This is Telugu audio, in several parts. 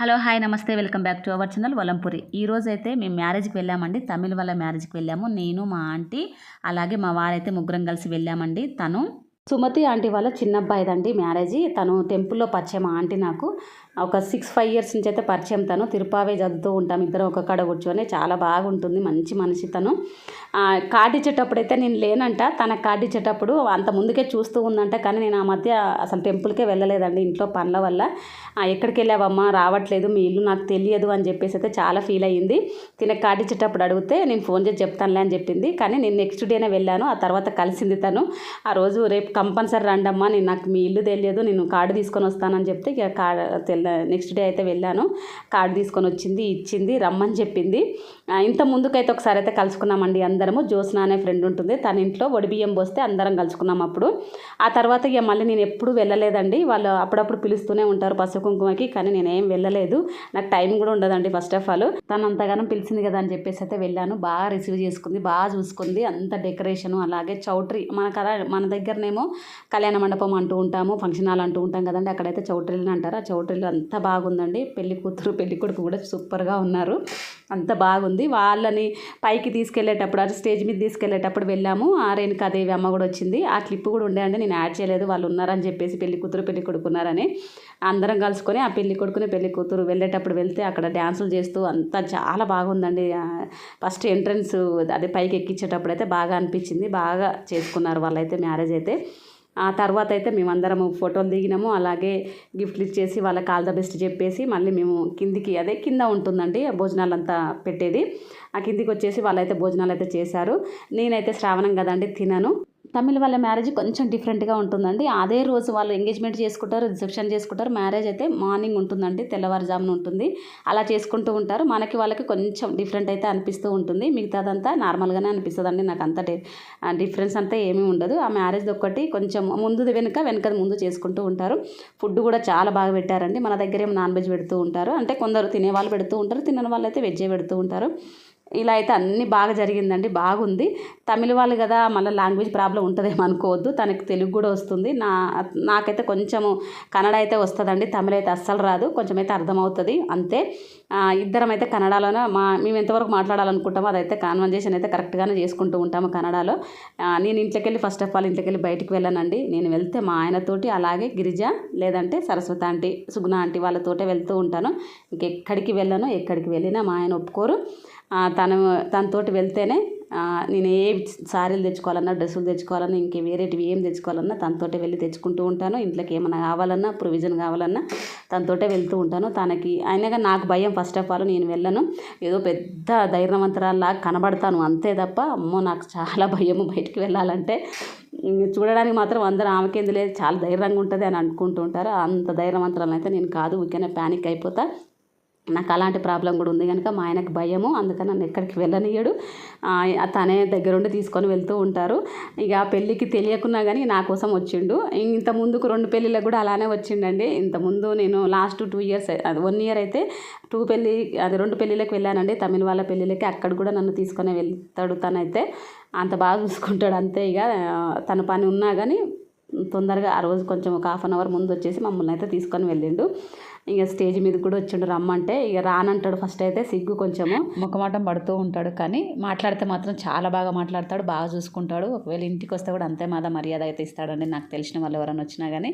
హలో హాయ్ నమస్తే welcome back to our channel Valampuri. ఈరోజైతే మేము మ్యారేజ్కి వెళ్ళామండి. తమిళ వాళ్ళ మ్యారేజ్కి వెళ్ళాము. నేను మా ఆంటీ అలాగే మా వారైతే ముగ్గురం కలిసి వెళ్ళామండి. తను సుమతి ఆంటీ వాళ్ళ చిన్న అబ్బాయిదండి మ్యారేజ్. తను టెంపుల్లో పరిచయం ఆంటీ నాకు ఒక 6-5 ఇయర్స్ నుంచి అయితే పరిచయం. తను తిరుపావే చదువుతూ ఉంటాం ఇద్దరం ఒక కాడ కూర్చొని. చాలా బాగుంటుంది, మంచి మనిషి తను. కార్డు ఇచ్చేటప్పుడు అయితే నేను లేనంట, తన కార్డు ఇచ్చేటప్పుడు అంత ముందుకే చూస్తూ ఉందంట. కానీ నేను ఆ మధ్య అసలు టెంపుల్కే వెళ్ళలేదండి ఇంట్లో పనుల వల్ల. ఎక్కడికి వెళ్ళావమ్మా, రావట్లేదు, మీ ఇల్లు నాకు తెలియదు అని చెప్పేసి అయితే చాలా ఫీల్ అయ్యింది. తిన కార్డు ఇచ్చేటప్పుడు అడిగితే నేను ఫోన్ చేసి చెప్తానులే అని చెప్పింది. కానీ నేను నెక్స్ట్ డేనే వెళ్ళాను. ఆ తర్వాత కలిసింది తను. ఆ రోజు రేపు కంపల్సరీ రండమ్మా, నేను నాకు మీ ఇల్లు తెలియదు, నేను కార్డు తీసుకొని వస్తానని చెప్తే ఇక నెక్స్ట్ డే అయితే వెళ్ళాను. కార్డు తీసుకొని వచ్చింది, ఇచ్చింది, రమ్మని చెప్పింది. ఇంత ముందుకైతే ఒకసారి అయితే కలుసుకున్నామండి అందరము. జ్యోత్స్న అనే ఫ్రెండ్ ఉంటుంది, తన ఇంట్లో బియ్యం పోస్తే అందరం కలుసుకున్నాం అప్పుడు. ఆ తర్వాత ఇక మళ్ళీ నేను ఎప్పుడు వెళ్ళలేదండి. వాళ్ళు అప్పుడప్పుడు పిలుస్తూనే ఉంటారు పసుపు కుంకుమకి, కానీ నేనేం వెళ్ళలేదు. నాకు టైం కూడా ఉండదండి ఫస్ట్ ఆఫ్ ఆల్. తను అంతగానం పిలిచింది కదా అని చెప్పేసి అయితే వెళ్ళాను. బాగా రిసీవ్ చేసుకుంది, బాగా చూసుకుంది. అంత డెకరేషను అలాగే చౌట్రీ మన దగ్గరనేమో కళ్యాణ మండపం అంటూ ఉంటాము, ఫంక్షన్ హాల్ అంటూ ఉంటాం కదండి. అక్కడైతే చౌట్రీలు అంటారు. ఆ చౌట్రీలు అంత బాగుందండి. పెళ్లి కూతురు పెళ్లి కొడుకు కూడా సూపర్గా ఉన్నారు. అంత బాగుంది. వాళ్ళని పైకి తీసుకెళ్లేటప్పుడు, అది స్టేజ్ మీద తీసుకెళ్లేటప్పుడు వెళ్ళాము. ఆ రేణుకాదేవి అమ్మ కూడా వచ్చింది. ఆ క్లిప్ కూడా ఉండే అండి, నేను యాడ్ చేయలేదు. వాళ్ళు ఉన్నారని చెప్పేసి పెళ్లి కూతురు పెళ్లి కొడుకు ఉన్నారని అందరం కలుసుకొని ఆ పెళ్లి కొడుకుని పెళ్లి కూతురు వెళ్ళేటప్పుడు వెళ్తే అక్కడ డ్యాన్సులు చేస్తూ అంతా చాలా బాగుందండి. ఫస్ట్ ఎంట్రన్స్ అదే పైకి ఎక్కించేటప్పుడు అయితే బాగా అనిపించింది. బాగా చేసుకున్నారు వాళ్ళైతే మ్యారేజ్ అయితే. ఆ తర్వాత అయితే మేమందరము ఫోటోలు దిగినాము. అలాగే గిఫ్ట్లు ఇచ్చేసి వాళ్ళకి ఆల్ ద బెస్ట్ చెప్పేసి మళ్ళీ మేము కిందికి, అదే కింద ఉంటుందండి భోజనాలు అంతా పెట్టేది, ఆ కిందికి వచ్చేసి వాళ్ళైతే భోజనాలు అయితే చేశారు. నేనైతే శ్రావణం కదండి తినను. తమిళ వాళ్ళ మ్యారేజ్ కొంచెం డిఫరెంట్గా ఉంటుందండి. అదే రోజు వాళ్ళు ఎంగేజ్మెంట్ చేసుకుంటారు, రిసెప్షన్ చేసుకుంటారు. మ్యారేజ్ అయితే మార్నింగ్ ఉంటుందండి, తెల్లవారుజామున ఉంటుంది. అలా చేసుకుంటూ ఉంటారు. వాళ్ళకి కొంచెం డిఫరెంట్ అయితే అనిపిస్తూ ఉంటుంది. మిగతాదంతా నార్మల్గానే అనిపిస్తుంది అండి. నాకు అంత డిఫరెన్స్ అంతా ఏమీ ఉండదు. ఆ మ్యారేజ్ ఒక్కటి కొంచెం ముందుది వెనకది ముందు చేసుకుంటూ ఉంటారు. ఫుడ్ కూడా చాలా బాగా పెట్టారండి. మన దగ్గర ఏమో నాన్ వెజ్ పెడుతూ ఉంటారు, అంటే కొందరు తినేవాళ్ళు పెడుతూ ఉంటారు, తినని వాళ్ళు అయితే వెజ్జే పెడుతూ ఉంటారు. ఇలా అయితే అన్నీ బాగా జరిగిందండి, బాగుంది. తమిళ వాళ్ళు కదా, మళ్ళీ లాంగ్వేజ్ ప్రాబ్లం ఉంటుందేమో అనుకోవద్దు. తనకి తెలుగు కూడా వస్తుంది. నాకైతే కొంచెము కన్నడ అయితే వస్తుందండి, తమిళ అయితే అస్సలు రాదు. కొంచెం అయితే అర్థమవుతుంది అంతే. ఇద్దరం అయితే కన్నడలోనే మేము ఎంతవరకు మాట్లాడాలనుకుంటామో అదైతే కాన్వర్జేషన్ అయితే కరెక్ట్గానే చేసుకుంటూ ఉంటాము కన్నడలో. నేను ఇంట్లోకెళ్ళి ఫస్ట్ ఆఫ్ ఆల్ ఇంట్లోకెళ్ళి బయటికి వెళ్ళానండి. నేను వెళ్తే మా ఆయనతోటి, అలాగే గిరిజ లేదంటే సరస్వతి ఆంటీ, సుగుణ ఆంటీ వాళ్ళతోటే వెళ్తూ ఉంటాను. ఇంకెక్కడికి వెళ్ళను. ఎక్కడికి వెళ్ళినా మా ఆయన ఒప్పుకోరు. తనతోటి వెళ్తేనే నేను ఏ సారీలు తెచ్చుకోవాలన్నా, డ్రెస్సులు తెచ్చుకోవాలన్నా, ఇంకే వేరేటివి ఏం తెచ్చుకోవాలన్నా తనతోటే వెళ్ళి తెచ్చుకుంటూ ఉంటాను. ఇంట్లోకి ఏమైనా కావాలన్నా, ప్రొవిజన్ కావాలన్నా తనతోటే వెళ్తూ ఉంటాను. అయినాగా నాకు భయం ఫస్ట్ ఆఫ్ ఆల్. నేను వెళ్ళను. ఏదో పెద్ద ధైర్యవంతరాల్లాగా కనబడతాను అంతే తప్ప, అమ్మో నాకు చాలా భయము బయటికి వెళ్ళాలంటే. చూడడానికి మాత్రం అందరూ ఆమెకేంది లేదు, చాలా ధైర్యంగా ఉంటుంది అని అనుకుంటూ ఉంటారు. అంత ధైర్యవంతరాలు అయితే నేను కాదు. ఊరికనే ప్యానిక్ అయిపోతా. నాకు అలాంటి ప్రాబ్లం కూడా ఉంది కనుక మా ఆయనకు భయము, అందుకని నన్ను ఎక్కడికి వెళ్ళనియడు. తనే దగ్గరుండి తీసుకొని వెళ్తూ ఉంటారు. ఇక పెళ్ళికి తెలియకున్నా కానీ నా కోసం వచ్చిండు. ఇంత ముందుకు 2 పెళ్ళిళ్ళకు కూడా అలానే వచ్చిండండి. ఇంతకుముందు నేను లాస్ట్ 2 ఇయర్స్, అది 1 ఇయర్ అయితే 2 పెళ్ళిళ్ళకి వెళ్ళానండి, తమిళ వాళ్ళ పెళ్ళిళ్ళకి. అక్కడ కూడా నన్ను తీసుకొని వెళ్తాడు. తనైతే అంత బాగా చూసుకుంటాడు అంతే. ఇక తన పని ఉన్నా కానీ తొందరగా ఆ రోజు కొంచెం ఒక 1/2 అవర్ ముందు వచ్చేసి మమ్మల్ని అయితే తీసుకొని వెళ్ళిండు. ఇక స్టేజ్ మీద కూడా వచ్చిండు రమ్మంటే. ఇక రానంటాడు ఫస్ట్ అయితే, సిగ్గు కొంచెము ముఖమాటం పడుతూ ఉంటాడు. కానీ మాట్లాడితే మాత్రం చాలా బాగా మాట్లాడతాడు, బాగా చూసుకుంటాడు. ఒకవేళ ఇంటికి వస్తే కూడా అంతే మర్యాద అయితే ఇస్తాడండి, నాకు తెలిసిన వాళ్ళు ఎవరైనా వచ్చినా కానీ.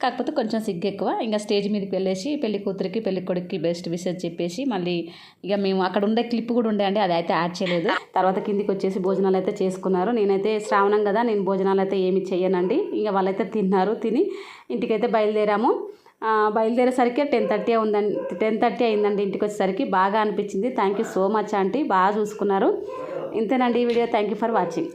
కాకపోతే కొంచెం సిగ్గు ఎక్కువ. ఇంకా స్టేజ్ మీదకి వెళ్ళేసి పెళ్లి కూతురికి పెళ్లి కొడుక్కి బెస్ట్ విషెస్ చెప్పేసి మళ్ళీ ఇక మేము అక్కడ ఉండే క్లిప్ కూడా ఉండే అండి, అది అయితే యాడ్ చేయలేదు. తర్వాత కిందికి వచ్చేసి భోజనాలు అయితే చేసుకున్నారు. నేనైతే శ్రావణం కదా, నేను భోజనాలు అయితే ఏమి చెయ్యనండి. ఇక వాళ్ళైతే తిన్నారు. తిని ఇంటికైతే బయలుదేరాము. బయలుదేరేసరికి 10:30 అయిందండి. ఇంటికి వచ్చేసరికి బాగా అనిపించింది. Thank you so much aunty, బాగా చూసుకున్నారు. ఇంతేనండి ఈ video. Thank you for watching.